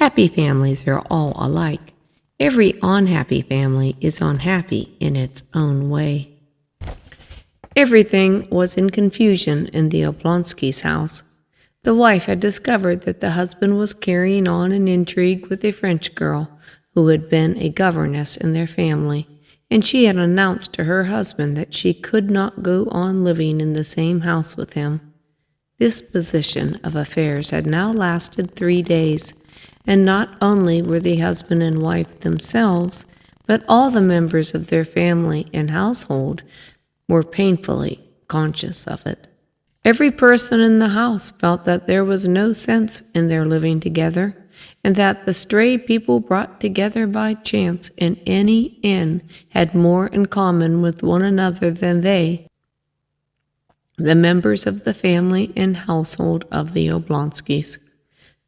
Happy families are all alike. Every unhappy family is unhappy in its own way. Everything was in confusion in the Oblonskys' house. The wife had discovered that the husband was carrying on an intrigue with a French girl who had been a governess in their family, and she had announced to her husband that she could not go on living in the same house with him. This position of affairs had now lasted 3 days, and not only were the husband and wife themselves, but all the members of their family and household were painfully conscious of it. Every person in the house felt that there was no sense in their living together, and that the stray people brought together by chance in any inn had more in common with one another than they, the members of the family and household of the Oblonskys.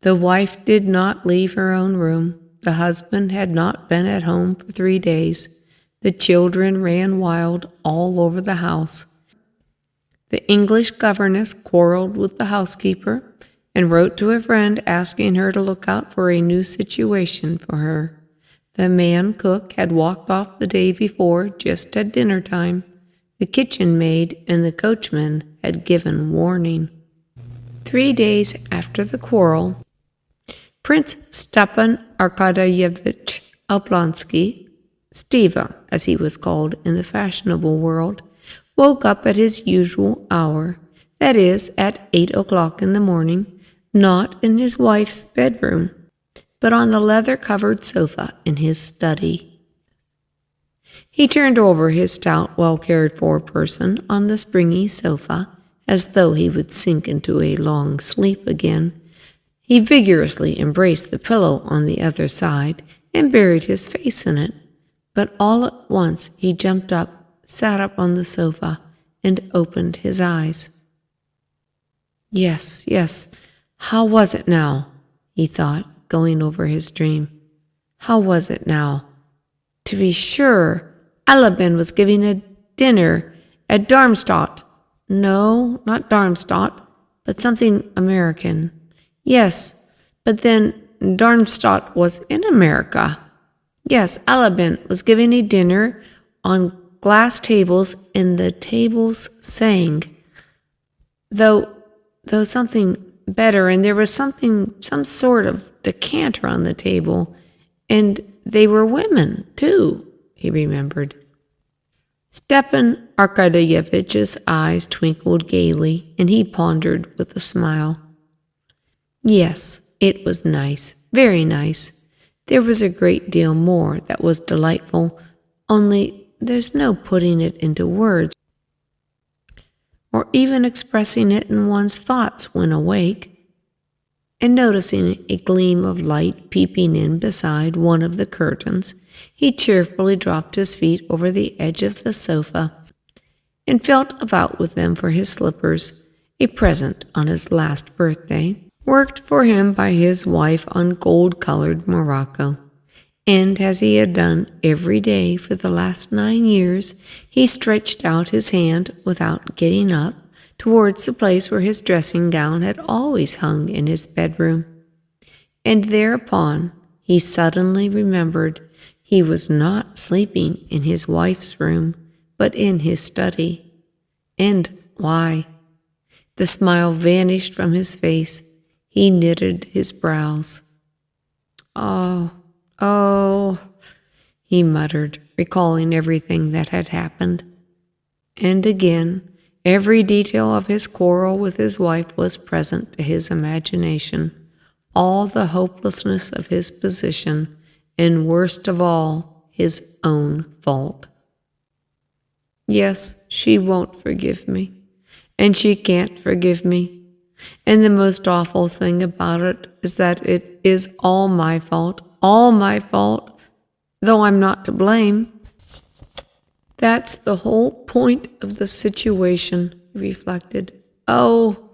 The wife did not leave her own room. The husband had not been at home for 3 days. The children ran wild all over the house. The English governess quarreled with the housekeeper and wrote to a friend asking her to look out for a new situation for her. The man cook had walked off the day before, just at dinner time. The kitchen maid and the coachman had given warning. 3 days after the quarrel, Prince Stepan Arkadyevich Oblonsky, Steva, as he was called in the fashionable world, woke up at his usual hour, that is, at 8 o'clock in the morning, not in his wife's bedroom, but on the leather-covered sofa in his study. He turned over his stout, well-cared-for person on the springy sofa, as though he would sink into a long sleep again. He vigorously embraced the pillow on the other side and buried his face in it, but all at once he jumped up, sat up on the sofa, and opened his eyes. Yes, how was it now? He thought, going over his dream. How was it now? To be sure, Alabin was giving a dinner at Darmstadt. No, not Darmstadt, but something American. Yes, but then Darmstadt was in America. Yes, Alabin was giving a dinner on glass tables, and the tables sang. Though something better, and there was some sort of decanter on the table, and they were women, too, he remembered. Stepan Arkadyevich's eyes twinkled gaily, and he pondered with a smile. Yes, it was nice, very nice. There was a great deal more that was delightful, only there's no putting it into words, or even expressing it in one's thoughts when awake. And noticing a gleam of light peeping in beside one of the curtains, he cheerfully dropped his feet over the edge of the sofa and felt about with them for his slippers, a present on his last birthday, worked for him by his wife on gold-colored morocco. And as he had done every day for the last 9 years, he stretched out his hand without getting up towards the place where his dressing gown had always hung in his bedroom. And thereupon he suddenly remembered he was not sleeping in his wife's room, but in his study. And why? The smile vanished from his face. He knitted his brows. Oh, he muttered, recalling everything that had happened. And again, every detail of his quarrel with his wife was present to his imagination, all the hopelessness of his position, and worst of all, his own fault. Yes, she won't forgive me, and she can't forgive me. And the most awful thing about it is that it is all my fault, though I'm not to blame. That's the whole point of the situation, he reflected. Oh,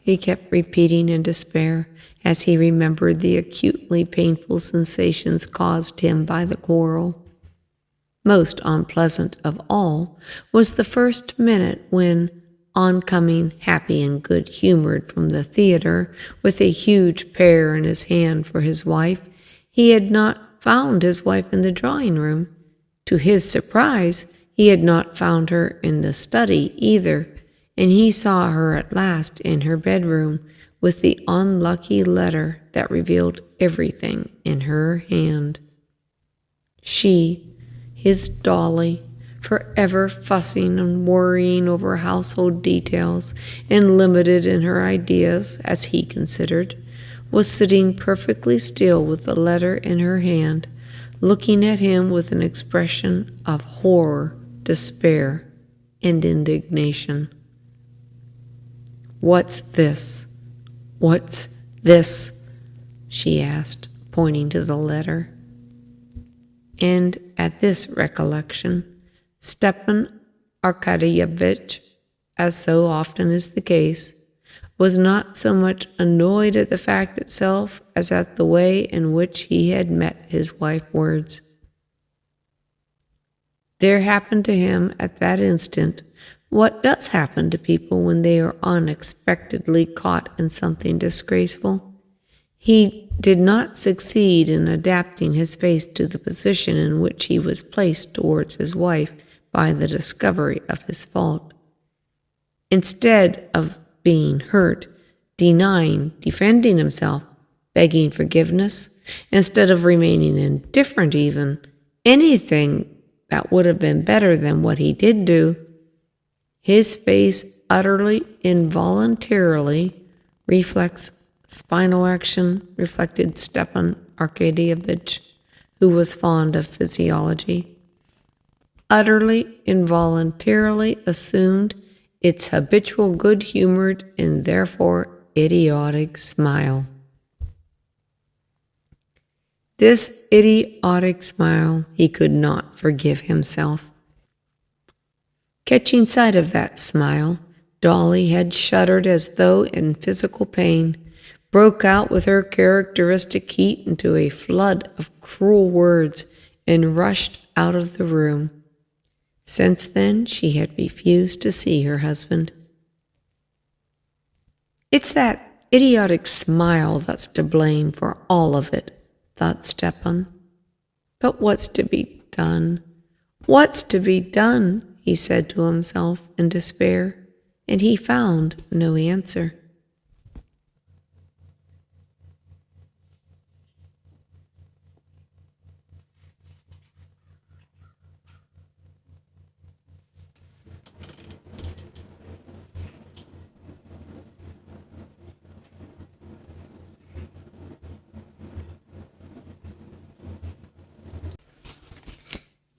he kept repeating in despair as he remembered the acutely painful sensations caused him by the quarrel. Most unpleasant of all was the first minute when, on coming happy and good-humored from the theater with a huge pear in his hand for his wife, he had not found his wife in the drawing-room. To his surprise, he had not found her in the study either, and he saw her at last in her bedroom with the unlucky letter that revealed everything in her hand. She, his Dolly, forever fussing and worrying over household details and limited in her ideas, as he considered, was sitting perfectly still with the letter in her hand, looking at him with an expression of horror, despair, and indignation. "What's this? What's this?" she asked, pointing to the letter. And at this recollection, Stepan Arkadyevitch, as so often is the case, was not so much annoyed at the fact itself as at the way in which he had met his wife's words. There happened to him at that instant what does happen to people when they are unexpectedly caught in something disgraceful. He did not succeed in adapting his face to the position in which he was placed towards his wife by the discovery of his fault. Instead of being hurt, denying, defending himself, begging forgiveness, instead of remaining indifferent even, anything that would have been better than what he did do, his face utterly involuntarily reflected Stepan Arkadyevitch, who was fond of physiology, utterly involuntarily assumed its habitual good-humored and therefore idiotic smile. This idiotic smile he could not forgive himself. Catching sight of that smile, Dolly had shuddered as though in physical pain, broke out with her characteristic heat into a flood of cruel words, and rushed out of the room. Since then, she had refused to see her husband. "It's that idiotic smile that's to blame for all of it," thought Stepan. "But what's to be done? What's to be done?" he said to himself in despair, and he found no answer.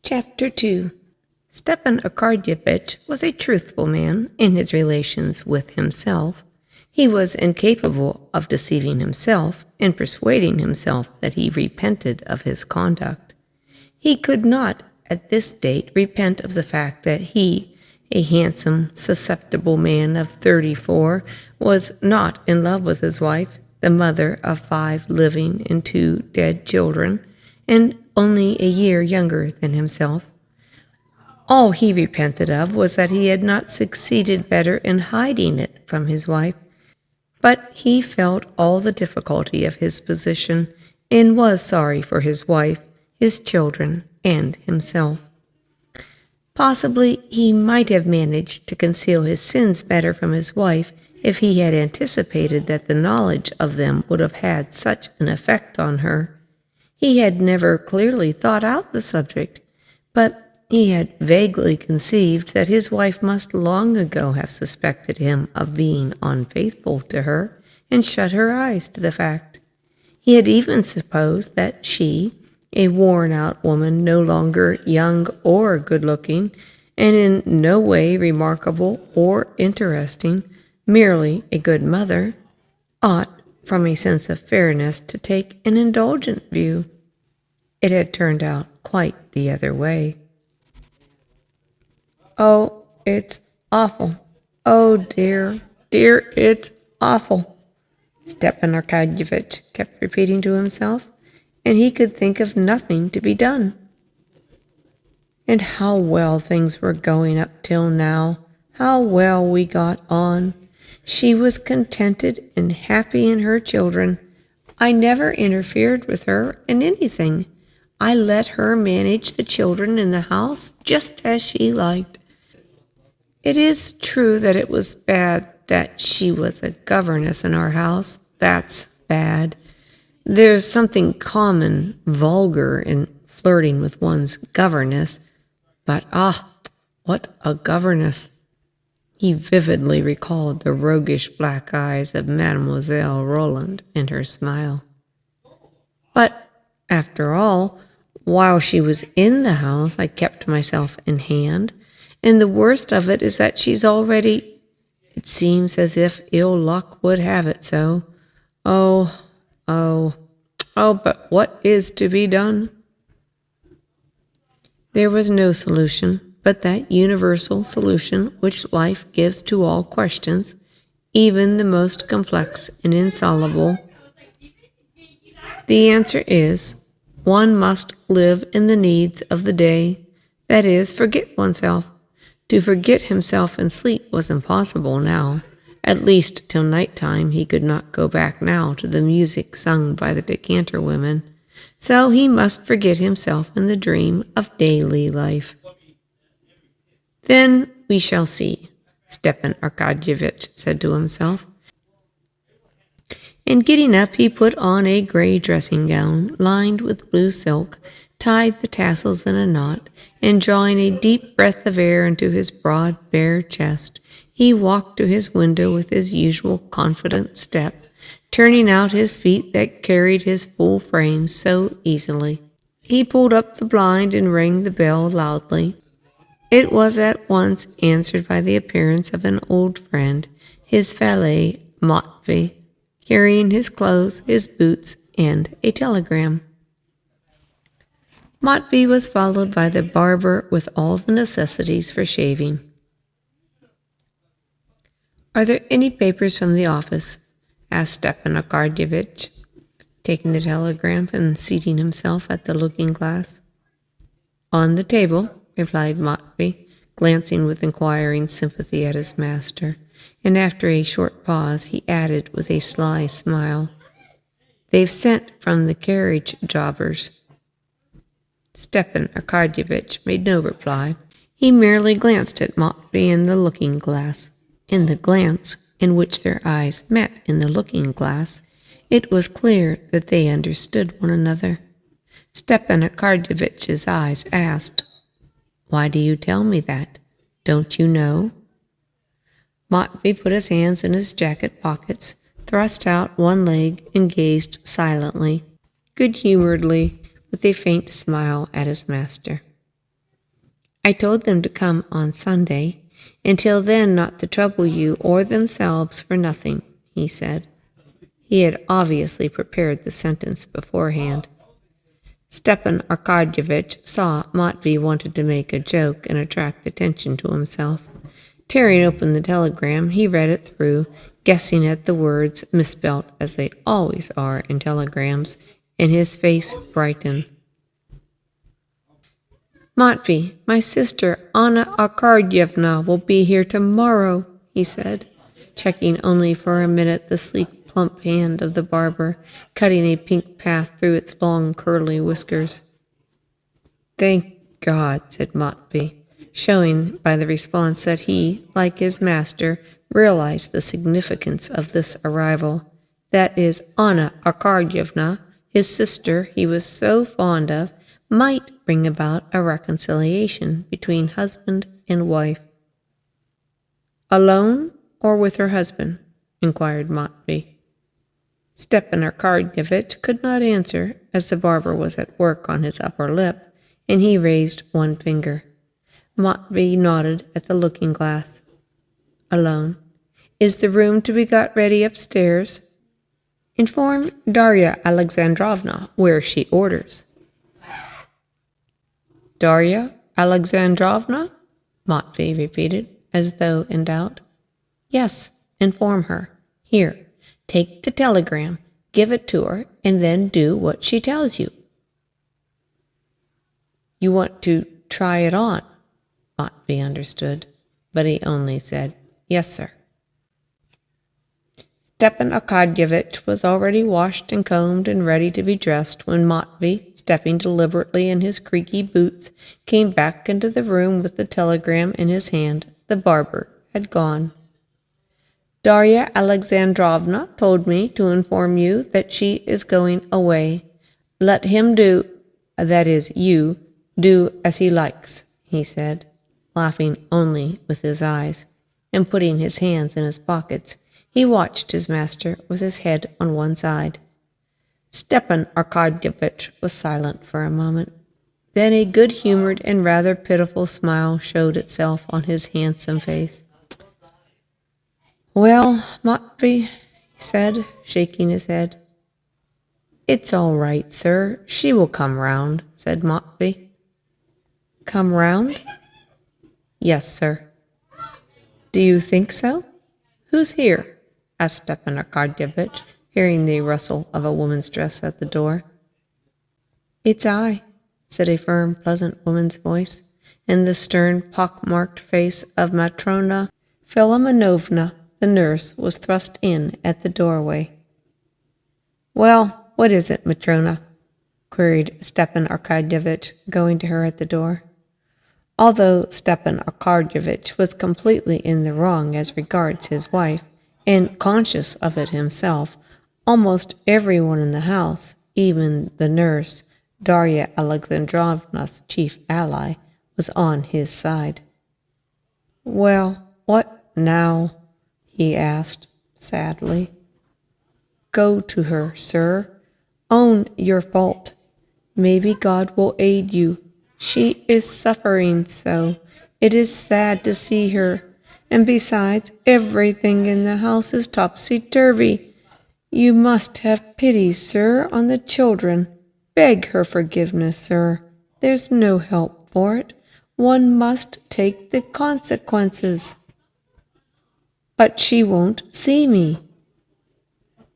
Chapter 2. Stepan Arkadyevitch was a truthful man in his relations with himself. He was incapable of deceiving himself and persuading himself that he repented of his conduct. He could not, at this date, repent of the fact that he, a handsome, susceptible man of 34, was not in love with his wife, the mother of 5 living and 2 dead children, and only a year younger than himself. All he repented of was that he had not succeeded better in hiding it from his wife, but he felt all the difficulty of his position and was sorry for his wife, his children, and himself. Possibly he might have managed to conceal his sins better from his wife if he had anticipated that the knowledge of them would have had such an effect on her. He had never clearly thought out the subject, but he had vaguely conceived that his wife must long ago have suspected him of being unfaithful to her and shut her eyes to the fact. He had even supposed that she, a worn-out woman no longer young or good-looking, and in no way remarkable or interesting, merely a good mother, ought, from a sense of fairness, to take an indulgent view. It had turned out quite the other way. "Oh, it's awful. Oh, dear, dear, it's awful," Stepan Arkadyevitch kept repeating to himself, and he could think of nothing to be done. And how well things were going up till now, How well we got on. She was contented and happy in her children. I never interfered with her in anything. I let her manage the children in the house just as she liked. It is true that it was bad that she was a governess in our house. That's bad. There's something common, vulgar in flirting with one's governess. But what a governess! He vividly recalled the roguish black eyes of Mademoiselle Roland and her smile. But, after all, while she was in the house, I kept myself in hand, and the worst of it is that she's already— It seems as if ill luck would have it so. Oh, but what is to be done? There was no solution but that universal solution which life gives to all questions, even the most complex and insoluble. The answer is, one must live in the needs of the day, that is, forget oneself. To forget himself in sleep was impossible now. At least till night-time he could not go back now to the music sung by the decanter women. So he must forget himself in the dream of daily life. Then we shall see, Stepan Arkadyevitch said to himself. And getting up, he put on a gray dressing gown lined with blue silk, tied the tassels in a knot, and drawing a deep breath of air into his broad, bare chest, he walked to his window with his usual confident step, turning out his feet that carried his full frame so easily. He pulled up the blind and rang the bell loudly. It was at once answered by the appearance of an old friend, his valet, Matvey, carrying his clothes, his boots, and a telegram. Matvey was followed by the barber with all the necessities for shaving. "Are there any papers from the office?" asked Stepan Arkadyevitch, taking the telegram and seating himself at the looking-glass. "On the table," replied Matvey, glancing with inquiring sympathy at his master, and after a short pause he added with a sly smile, "They've sent from the carriage jobbers." Stepan Arkadyevitch made no reply. He merely glanced at Matvey in the looking-glass. In the glance in which their eyes met in the looking-glass, it was clear that they understood one another. Stepan Arkadyevitch's eyes asked, "Why do you tell me that? Don't you know?" Matvey put his hands in his jacket pockets, thrust out one leg, and gazed silently, good-humoredly, with a faint smile at his master. "I told them to come on Sunday, until then not to trouble you or themselves for nothing," he said. He had obviously prepared the sentence beforehand. Stepan Arkadyevitch saw Matvey wanted to make a joke and attract attention to himself. Tearing open the telegram, he read it through, guessing at the words, misspelt as they always are in telegrams, and his face brightened. "Matvey, my sister Anna Arkadyevna will be here tomorrow," he said, checking only for a minute the sleek, plump hand of the barber, cutting a pink path through its long, curly whiskers. "Thank God," said Matvey, showing by the response that he, like his master, realized the significance of this arrival. That is, Anna Arkadyevna, his sister he was so fond of, might bring about a reconciliation between husband and wife. "Alone or with her husband?" inquired Matvey. Stepan Arkadyevitch could not answer, as the barber was at work on his upper lip, and he raised one finger. Matvey nodded at the looking-glass. "Alone. Is the room to be got ready upstairs? Inform Darya Alexandrovna where she orders." "Darya Alexandrovna?" Matvey repeated, as though in doubt. "Yes, inform her. Here, take the telegram, give it to her, and then do what she tells you." "You want to try it on?" Matvey understood. but he only said, "Yes, sir." Stepan Arkadyevitch was already washed and combed and ready to be dressed when Matvey, stepping deliberately in his creaky boots, came back into the room with the telegram in his hand. The barber had gone. "Darya Alexandrovna told me to inform you that she is going away. Let him do, that is, you, do as he likes," he said, laughing only with his eyes, and putting his hands in his pockets. He watched his master with his head on one side. Stepan Arkadyevitch was silent for a moment. Then a good-humored and rather pitiful smile showed itself on his handsome face. "Well, Matvey," he said, shaking his head. "It's all right, sir. She will come round," said Matvey. "Come round?" "Yes, sir." "Do you think so? Who's here?" asked Stepan Arkadyevitch, hearing the rustle of a woman's dress at the door. "It's I," said a firm, pleasant woman's voice, and the stern, pock-marked face of Matrona Filimonovna, the nurse, was thrust in at the doorway. "Well, what is it, Matrona?" queried Stepan Arkadyevitch, going to her at the door. Although Stepan Arkadyevitch was completely in the wrong as regards his wife, and conscious of it himself, almost everyone in the house, even the nurse, Darya Alexandrovna's chief ally, was on his side. "Well, what now?" he asked, sadly. "Go to her, sir. Own your fault. Maybe God will aid you. She is suffering so. It is sad to see her. And besides, everything in the house is topsy-turvy. You must have pity, sir, on the children. Beg her forgiveness, sir. There's no help for it. One must take the consequences." "But she won't see me."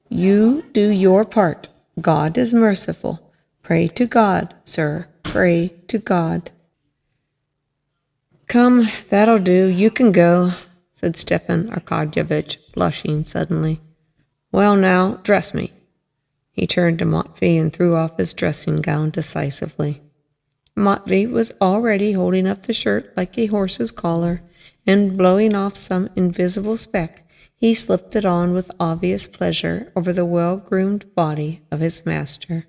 "You do your part. God is merciful. Pray to God, sir. Pray to God." "Come, that'll do. You can go," said Stepan Arkadyevitch, blushing suddenly. "Well, now, dress me." He turned to Matvey and threw off his dressing gown decisively. Matvey was already holding up the shirt like a horse's collar, and blowing off some invisible speck, he slipped it on with obvious pleasure over the well-groomed body of his master.